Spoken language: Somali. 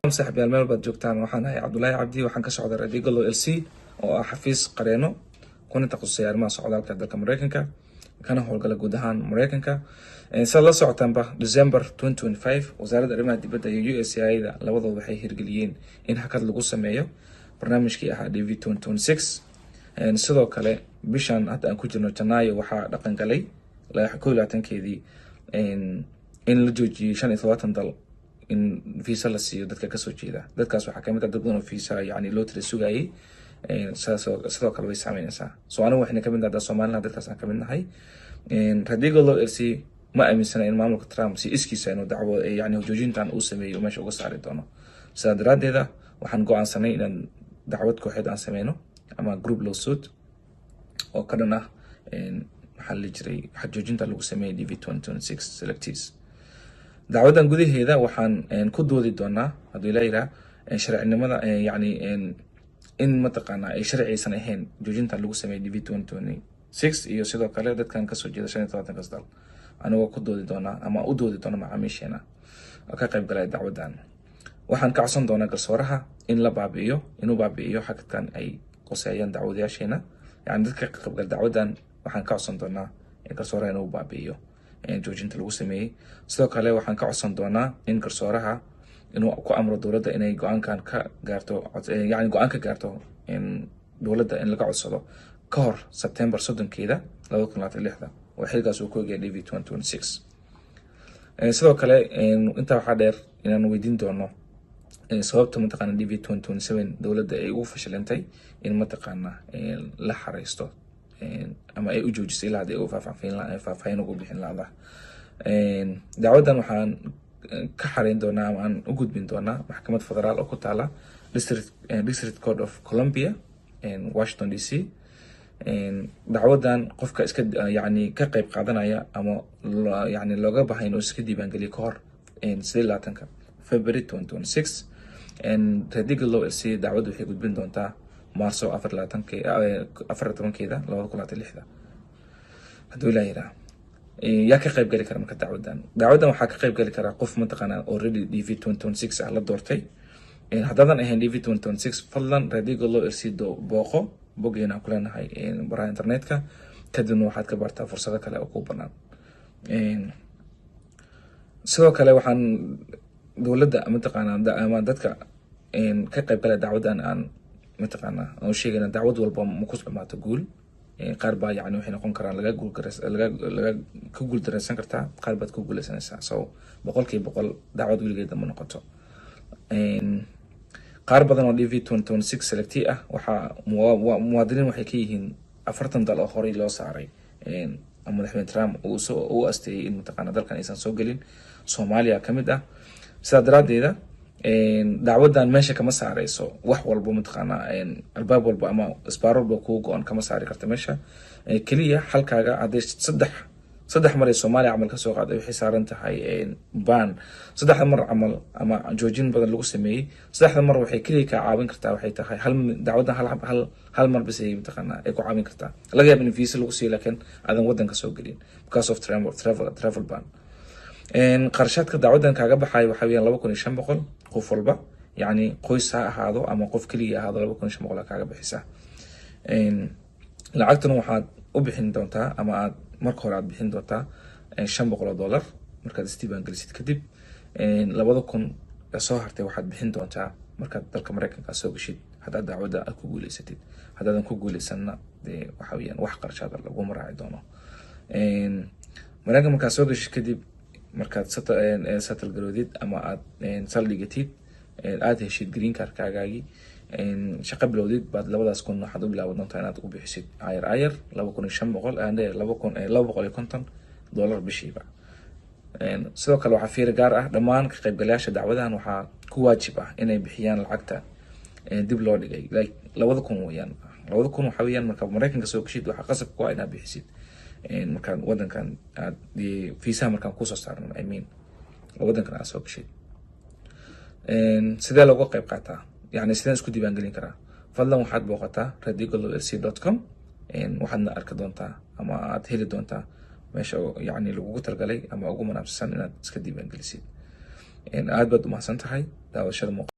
صاحبي المال بad joogtaan waxaan ahay Cabdullaahi Cabdi waxaan ka socdaa Radical LLC oo ah xafiis qareeno kuna takhasusay arrimaha socdaalka dalka Mareykanka kana howlgala guud ahaan Mareykanka sida la socotaanba December 2025 wasaaradda arrimaha dibadda iyo USAID labadooda waxay hirgeliyeen in hakad lagu sameeyo barnaamijkii ahaa DV 2026 sidoo kale bishan hadda aan ku jirno Janaayo waxaa dhaqan galay 2020keedii in la joojiyay 75 dal in visa la siiyo dadka ka soo jeeda dadkaas waxaa kamid ah dad badan oo visa yani loo tiri sugayay sidoo kale way saameynaysaa soo anigu waxayna kamid ah Soomaaliland dadkaas aan kamid nahay Radical LLC ma aaminsana in maamulka Trump si iskiisa inuu dacwo yani joojintan uu sameeyo meesha uga saari doono sidaa daraadeeda waxaan go'aansanay inaan dacwad kooxeed aan sameyno ama group lawsuit oo ka dhan ah maxaa la jiray joojinta lagu sameeyay DV 2026 selectees dacwadan gudaheeda waxaan ku doodi doonaa hadii la yiraahdo sharcinimada yani in mataqaana ay sharciyeysan ahayn joojinta lagu sameeyay DV 2026 iyo sidoo kale dadkan ka soo jeeda 75 kasdal anagoo ku doodi doonaa ama u doodi doona macaamiisheena ka qayb galay dacwadan waxaan ka codsan doonaa garsooraha in la baabi'iyo inuu baabi'iyo xaqkan ay qoseeyaan dacwadayaasheena yani dadka ka qayb galay dacwadan waxaan ka codsan doonaa in garsooraha inuu baabi'iyo joojinta lagu sameeyay sidoo kale waxaan ka codsan doonaa in garsooraha inuu ku amro dawladda inay go'aankan ka gaarto yani go'aan ka gaarto in dawladda in laga codsado ka hor September 3keeda 2026 oo xilgaas uu ku eegay DV 2026 sidoo kale inta waxaa dheer inaan weydiin doono sababta mataqaana DV 2027 dawladda ay ugu fashilantay in mataqaana la xareysto ama ay u joojisay ilaa ay u faahfaahin ugu bixin lahayd dacwadan waxaan ka xareyn doonaa ama aan u gudbin doonaa maxkamad federaal oo ku taala District Court of Columbia Washington DC dacwadan qofka iska yani ka qayb qaadanaya ama yani looga baahan inuu iska diiwaan geliyo ka hor 18 February 2026 Radical LLC dacwadu waxay gudbin doontaa Marso 14keeda 2026 haduu la yiraahdo yaa ka qayb gali kara marka dacwadan waxaa ka qayb gali kara qof mataqaana already DV 2026 ah la doortay haddaadan ahayn DV 2026 fadlan Radical LLC booqo boggeena ku leenahay baraha internetka kadibna waxaad ka bartaa fursado kale oo ku banaan sidoo kale waxaan dawladda mataqaana ama dadka ka qayb galay dacwadan aan mataqaana oo sheegayna dacwad walba ma ku dhamato guul qaar baa yani waxay noqon karaan laga guul dareysan kartaa qaar baad ku guuleysanaysaa so 100% dacwad weligeed ma noqoto qaar badan oo DV 2026 selectee ah waxa muwaadiniin waxay ka yihiin 40 dal oo horey loo saaray madaxweyne Trump uu asteeyay in mataqaana dalkan aysan soo gelin Soomaaliya kamid ah sidaa daraadeeda dacwadan meesha kama saareyso wax walba mataqaana albaab walba ama isbaar walba ku go'an kama saari karta meesha kaliya halkaaga haday saddex mar Soomaaliya amal ka soo qaaday waxay saaran tahay ban saddex mar amal ama joojin badan lagu sameeyay saddexda mar waxay kaliya ka caawin kartaa waxay tahay hal dacwadan hal mar bas ay mataqaana ay ku caawin kartaa laga yaabo in visa lagu siiyo laakiin aadan wadanka soo gelin because of travel ban qarashaadka dacwadan kaaga baxay waxa weeyaan 2500 qof walba yani qoys ha ahaado ama qof kaliya ahaado 2500 kaaga bixisa lacagtan waxaad u bixin doontaa ama aad marka hore aad bixin doontaa $500 markaad isdiiwaan gelisid kadib 2000 soo hartay waxaad bixin doontaa markaad dalka Mareykanka soo gashid hadaa dacwada aad ku guuleysatid hadaadan ku guuleysanna waxa weeyaan wax qarashaad lagu maraaci doono Mareykanka markaad soo gashid kadib markaad settle garoodid ama aad saldhigatid aad heshid green card kaagaagi shaqo bilowdid baad labadaas kun waxaad u bilaabi doontaa inaad u bixisid ayar 2500 and $250 bishiiba sidoo kale waxaa fiir gaar ah dhammaan ka qaybgalayaasha dacwadahan waxaa ku waajib ah inay bixiyaan lacagta dib loo dhigay like 2000 weeyaan 2000 waxa weeyaan marka Mareykanka soo gashid waxa qasab ku ah inaad bixisid markaan wadankan aad visa markaan ku soo saarno wadankan aad soo gashid sidee looga qayb qaataa يعني sideen isku diiwaan gelin karaa fadlan waxaad booqataa radicallc.com waxaadna arki doontaa ama aad heli doontaa meesha yani lagugu talgalay ama ugu munaasabsan inaad iska diiwaan gelisid aad baad u mahadsan tahay daawashada muuqaalka.